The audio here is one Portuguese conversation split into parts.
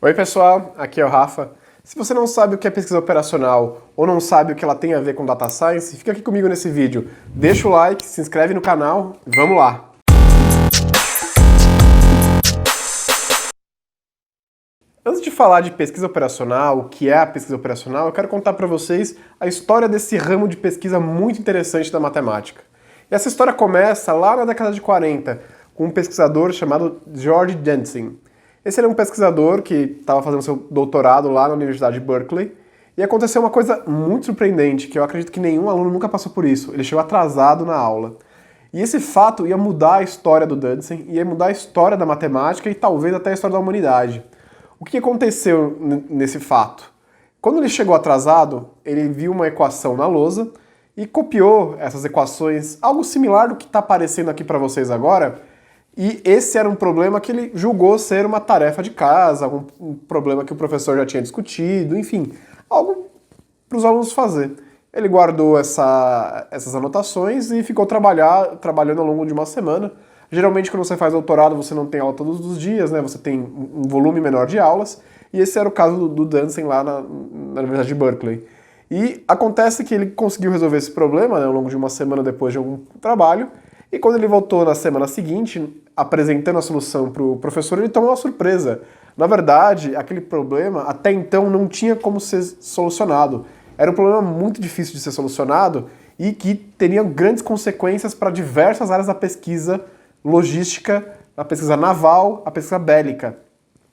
Oi pessoal, aqui é o Rafa. Se você não sabe o que é pesquisa operacional ou não sabe o que ela tem a ver com Data Science, fica aqui comigo nesse vídeo. Deixa o like, se inscreve no canal e vamos lá! Antes de falar de pesquisa operacional, o que é a pesquisa operacional, eu quero contar para vocês a história desse ramo de pesquisa muito interessante da matemática. E essa história começa lá na década de 40, com um pesquisador chamado George Dantzig. Esse era um pesquisador que estava fazendo seu doutorado lá na Universidade de Berkeley, e aconteceu uma coisa muito surpreendente, que eu acredito que nenhum aluno nunca passou por isso. Ele chegou atrasado na aula. E esse fato ia mudar a história do Dantzig, ia mudar a história da matemática e talvez até a história da humanidade. O que aconteceu nesse fato? Quando ele chegou atrasado, ele viu uma equação na lousa e copiou essas equações, algo similar do que está aparecendo aqui para vocês agora, e esse era um problema que ele julgou ser uma tarefa de casa, um problema que o professor já tinha discutido, enfim, algo para os alunos fazer. Ele guardou essas anotações e ficou trabalhando ao longo de uma semana. Geralmente, quando você faz doutorado, você não tem aula todos os dias, né? Você tem um volume menor de aulas, e esse era o caso do Dantzig lá na Universidade de Berkeley. E acontece que ele conseguiu resolver esse problema, né, ao longo de uma semana depois de algum trabalho, e quando ele voltou na semana seguinte, apresentando a solução para o professor, ele tomou uma surpresa. Na verdade, aquele problema até então não tinha como ser solucionado. Era um problema muito difícil de ser solucionado e que teria grandes consequências para diversas áreas da pesquisa logística, a pesquisa naval, a pesquisa bélica.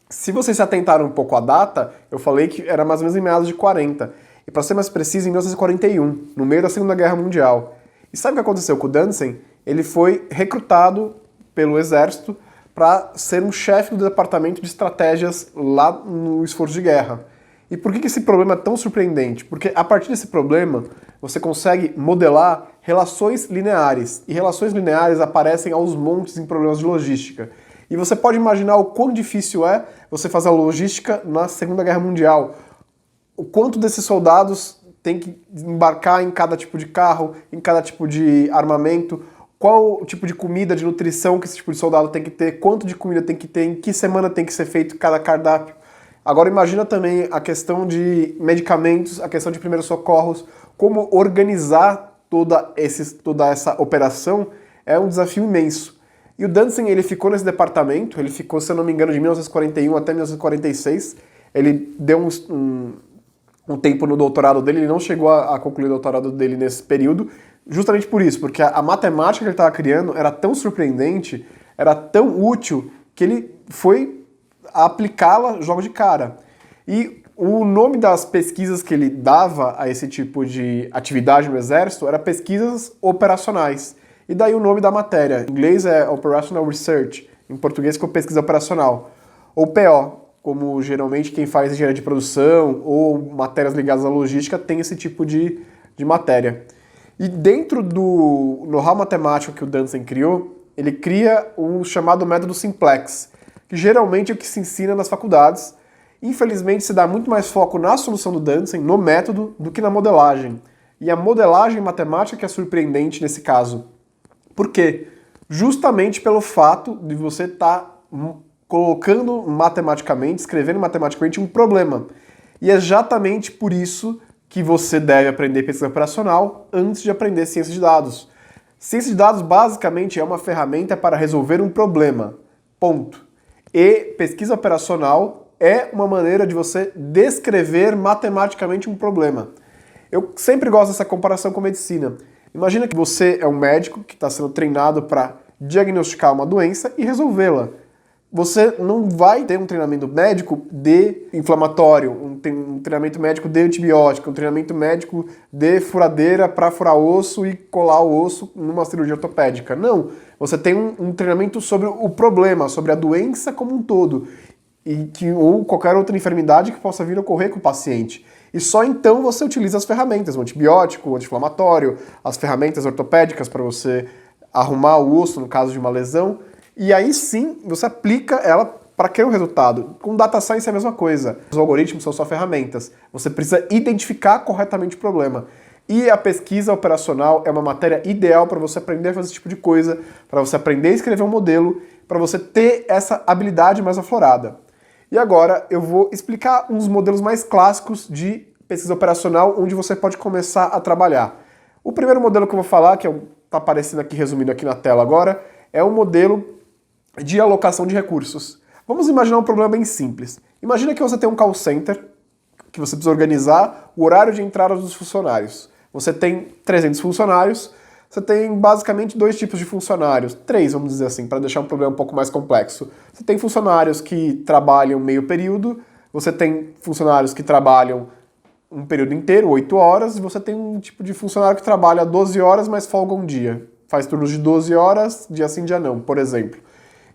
Se vocês se atentaram um pouco à data, eu falei que era mais ou menos em meados de 40. E para ser mais preciso, em 1941, no meio da Segunda Guerra Mundial. E sabe o que aconteceu com o Dantzig? Ele foi recrutado pelo exército para ser um chefe do departamento de estratégias lá no esforço de guerra. E por que esse problema é tão surpreendente? Porque a partir desse problema, você consegue modelar relações lineares. E relações lineares aparecem aos montes em problemas de logística. E você pode imaginar o quão difícil é você fazer a logística na Segunda Guerra Mundial. O quanto desses soldados tem que embarcar em cada tipo de carro, em cada tipo de armamento, qual o tipo de comida, de nutrição que esse tipo de soldado tem que ter, quanto de comida tem que ter, em que semana tem que ser feito cada cardápio. Agora imagina também a questão de medicamentos, a questão de primeiros socorros, como organizar toda essa operação é um desafio imenso. E o Dantzig, ele ficou nesse departamento, ele ficou, se eu não me engano, de 1941 até 1946, ele deu um tempo no doutorado dele, ele não chegou a concluir o doutorado dele nesse período, justamente por isso, porque a matemática que ele estava criando era tão surpreendente, era tão útil, que ele foi aplicá-la logo de cara. E o nome das pesquisas que ele dava a esse tipo de atividade no exército era pesquisas operacionais. E daí o nome da matéria. Em inglês é Operational Research, em português ficou pesquisa operacional. Ou PO, como geralmente quem faz engenharia de produção ou matérias ligadas à logística tem esse tipo de matéria. E dentro do know-how matemático que o Dantzig criou, ele cria o chamado método simplex, que geralmente é o que se ensina nas faculdades. Infelizmente se dá muito mais foco na solução do Dantzig, no método, do que na modelagem. E a modelagem matemática que é surpreendente nesse caso. Por quê? Justamente pelo fato de você estar colocando matematicamente, escrevendo matematicamente um problema. E é exatamente por isso que você deve aprender pesquisa operacional antes de aprender ciência de dados. Ciência de dados basicamente é uma ferramenta para resolver um problema. Ponto. E pesquisa operacional é uma maneira de você descrever matematicamente um problema. Eu sempre gosto dessa comparação com medicina. Imagina que você é um médico que está sendo treinado para diagnosticar uma doença e resolvê-la. Você não vai ter um treinamento médico de inflamatório, um treinamento médico de antibiótico, um treinamento médico de furadeira para furar osso e colar o osso numa cirurgia ortopédica. Não, você tem um treinamento sobre o problema, sobre a doença como um todo, ou qualquer outra enfermidade que possa vir a ocorrer com o paciente. E só então você utiliza as ferramentas, o antibiótico, o anti-inflamatório, as ferramentas ortopédicas para você arrumar o osso no caso de uma lesão. E aí sim, você aplica ela para aquele resultado. Com Data Science é a mesma coisa. Os algoritmos são só ferramentas. Você precisa identificar corretamente o problema. E a pesquisa operacional é uma matéria ideal para você aprender a fazer esse tipo de coisa, para você aprender a escrever um modelo, para você ter essa habilidade mais aflorada. E agora eu vou explicar uns modelos mais clássicos de pesquisa operacional onde você pode começar a trabalhar. O primeiro modelo que eu vou falar, que está aparecendo aqui resumido aqui na tela agora, é um modelo de alocação de recursos. Vamos imaginar um problema bem simples. Imagina que você tem um call center, que você precisa organizar o horário de entrada dos funcionários. Você tem 300 funcionários, você tem basicamente dois tipos de funcionários, três, vamos dizer assim, para deixar um problema um pouco mais complexo. Você tem funcionários que trabalham meio período, você tem funcionários que trabalham um período inteiro, 8 horas, e você tem um tipo de funcionário que trabalha 12 horas, mas folga um dia. Faz turnos de 12 horas, dia sim, dia não, por exemplo.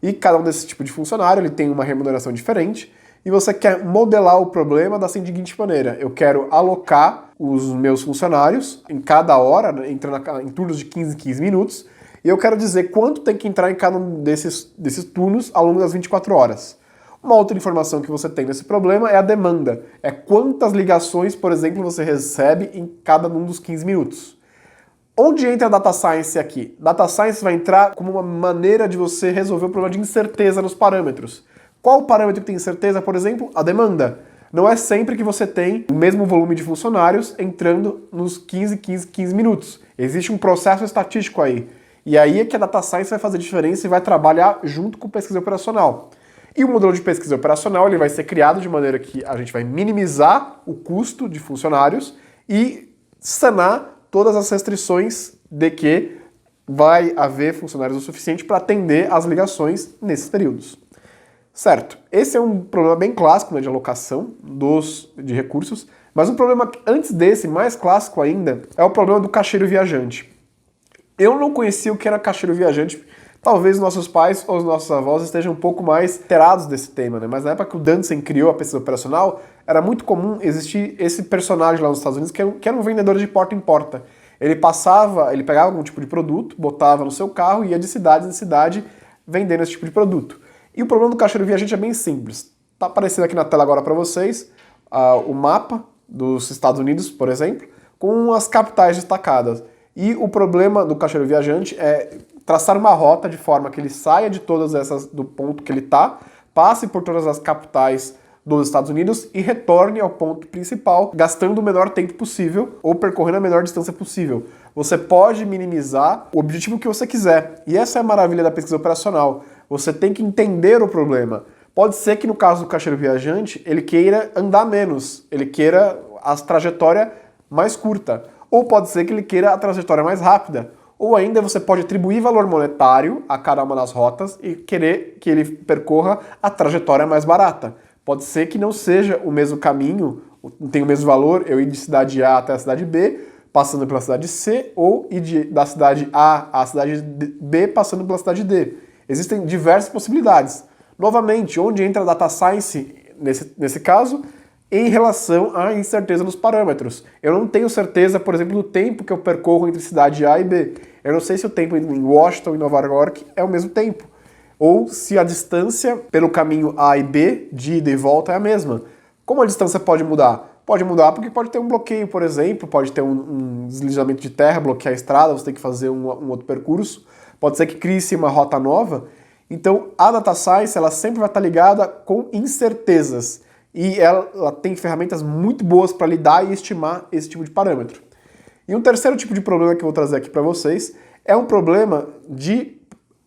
E cada um desses tipos de funcionário ele tem uma remuneração diferente, e você quer modelar o problema da seguinte maneira: eu quero alocar os meus funcionários em cada hora, né, entrando em turnos de 15 em 15 minutos, e eu quero dizer quanto tem que entrar em cada um desses turnos ao longo das 24 horas. Uma outra informação que você tem nesse problema é a demanda. É quantas ligações, por exemplo, você recebe em cada um dos 15 minutos. Onde entra a Data Science aqui? Data Science vai entrar como uma maneira de você resolver o problema de incerteza nos parâmetros. Qual o parâmetro que tem incerteza, por exemplo? A demanda. Não é sempre que você tem o mesmo volume de funcionários entrando nos 15 minutos. Existe um processo estatístico aí. E aí é que a Data Science vai fazer diferença e vai trabalhar junto com pesquisa operacional. E o modelo de pesquisa operacional ele vai ser criado de maneira que a gente vai minimizar o custo de funcionários e sanar todas as restrições de que vai haver funcionários o suficiente para atender as ligações nesses períodos. Certo, esse é um problema bem clássico, né, de alocação de recursos, mas um problema antes desse, mais clássico ainda, é o problema do caixeiro viajante. Eu não conhecia o que era caixeiro viajante, talvez nossos pais ou os nossos avós estejam um pouco mais inteirados desse tema, né? Mas na época que o Dantzen criou a pesquisa operacional, era muito comum existir esse personagem lá nos Estados Unidos que era um vendedor de porta em porta. Ele pegava algum tipo de produto, botava no seu carro e ia de cidade em cidade vendendo esse tipo de produto. E o problema do caixeiro viajante é bem simples. Está aparecendo aqui na tela agora para vocês o mapa dos Estados Unidos, por exemplo, com as capitais destacadas. E o problema do caixeiro viajante é traçar uma rota de forma que ele saia de todas essas do ponto que ele está, passe por todas as capitais dos Estados Unidos e retorne ao ponto principal, gastando o menor tempo possível ou percorrendo a menor distância possível. Você pode minimizar o objetivo que você quiser. E essa é a maravilha da pesquisa operacional. Você tem que entender o problema. Pode ser que no caso do caixeiro viajante, ele queira andar menos, ele queira a trajetória mais curta. Ou pode ser que ele queira a trajetória mais rápida. Ou ainda você pode atribuir valor monetário a cada uma das rotas e querer que ele percorra a trajetória mais barata. Pode ser que não seja o mesmo caminho, não tem o mesmo valor, eu ir de cidade A até a cidade B, passando pela cidade C, ou ir da cidade A à cidade B, passando pela cidade D. Existem diversas possibilidades. Novamente, onde entra a Data Science nesse caso? Em relação à incerteza nos parâmetros. Eu não tenho certeza, por exemplo, do tempo que eu percorro entre cidade A e B. Eu não sei se o tempo em Washington e Nova York é o mesmo tempo. Ou se a distância pelo caminho A e B, de ida e volta, é a mesma. Como a distância pode mudar? Pode mudar porque pode ter um bloqueio, por exemplo, pode ter um deslizamento de terra, bloquear a estrada, você tem que fazer um outro percurso. Pode ser que crie-se uma rota nova. Então, a Data Science ela sempre vai estar ligada com incertezas. E ela tem ferramentas muito boas para lidar e estimar esse tipo de parâmetro. E um terceiro tipo de problema que eu vou trazer aqui para vocês é um problema de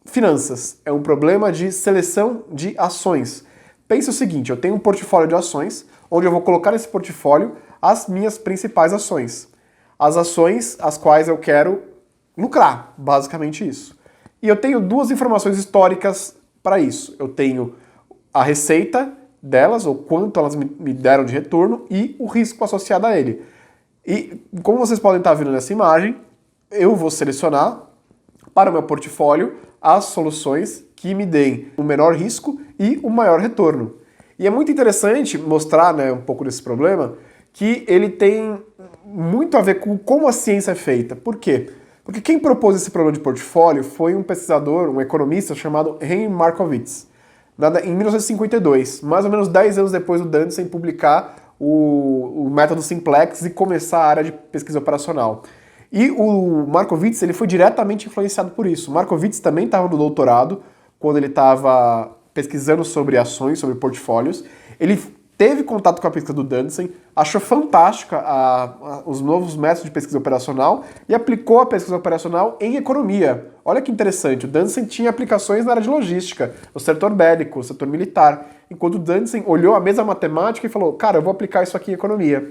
finanças, é um problema de seleção de ações. Pense o seguinte, eu tenho um portfólio de ações, onde eu vou colocar nesse portfólio as minhas principais ações. As ações as quais eu quero lucrar, basicamente isso. E eu tenho duas informações históricas para isso. Eu tenho a receita delas, ou quanto elas me deram de retorno, e o risco associado a ele. E como vocês podem estar vendo nessa imagem, eu vou selecionar para o meu portfólio as soluções que me deem o menor risco e o maior retorno. E é muito interessante mostrar, né, um pouco desse problema, que ele tem muito a ver com como a ciência é feita. Por quê? Porque quem propôs esse problema de portfólio foi um pesquisador, um economista chamado Henry Markowitz, em 1952, mais ou menos 10 anos depois do Dantzen publicar o método Simplex e começar a área de pesquisa operacional. E o Markowitz ele foi diretamente influenciado por isso. O Markowitz também estava no doutorado, quando ele estava pesquisando sobre ações, sobre portfólios, Ele teve contato com a pesquisa do Dantzen, achou fantástica os novos métodos de pesquisa operacional e aplicou a pesquisa operacional em economia. Olha que interessante, o Dantzen tinha aplicações na área de logística, no setor bélico, no setor militar, enquanto o Dantzen olhou a mesma matemática e falou, cara, eu vou aplicar isso aqui em economia.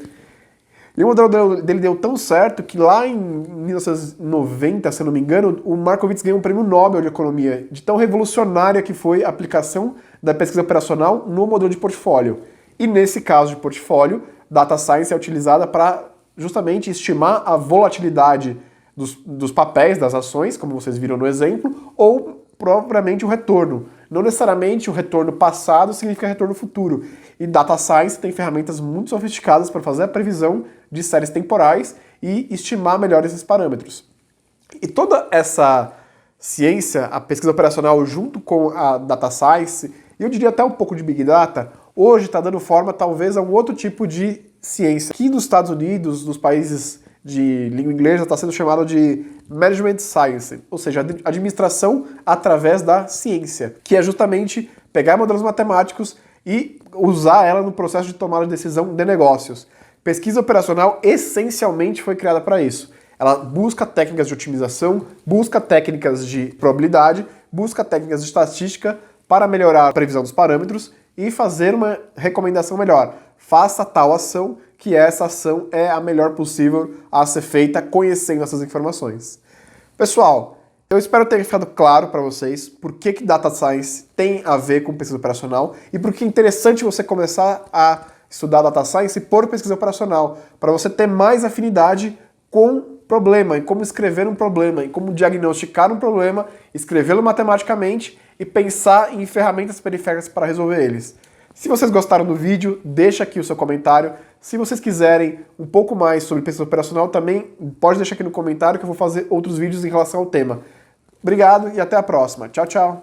E o modelo dele deu tão certo que lá em 1990, se eu não me engano, o Markowitz ganhou um prêmio Nobel de Economia, de tão revolucionária que foi a aplicação da pesquisa operacional no modelo de portfólio. E nesse caso de portfólio, Data Science é utilizada para justamente estimar a volatilidade dos papéis, das ações, como vocês viram no exemplo, ou propriamente o retorno. Não necessariamente o retorno passado significa retorno futuro. E Data Science tem ferramentas muito sofisticadas para fazer a previsão de séries temporais e estimar melhor esses parâmetros. E toda essa ciência, a pesquisa operacional junto com a Data Science, e eu diria até um pouco de Big Data, hoje está dando forma talvez a um outro tipo de ciência. Aqui nos Estados Unidos, nos países de língua inglesa, está sendo chamado de Management Science, ou seja, administração através da ciência, que é justamente pegar modelos matemáticos e usar ela no processo de tomada de decisão de negócios. Pesquisa operacional essencialmente foi criada para isso. Ela busca técnicas de otimização, busca técnicas de probabilidade, busca técnicas de estatística para melhorar a previsão dos parâmetros e fazer uma recomendação melhor. Faça tal ação, que essa ação é a melhor possível a ser feita conhecendo essas informações. Pessoal, eu espero ter ficado claro para vocês por que Data Science tem a ver com pesquisa operacional e por que é interessante você começar a estudar Data Science por pesquisa operacional, para você ter mais afinidade com problema, em como escrever um problema, em como diagnosticar um problema, escrevê-lo matematicamente e pensar em ferramentas periféricas para resolver eles. Se vocês gostaram do vídeo, deixa aqui o seu comentário. Se vocês quiserem um pouco mais sobre pesquisa operacional, também pode deixar aqui no comentário que eu vou fazer outros vídeos em relação ao tema. Obrigado e até a próxima. Tchau, tchau!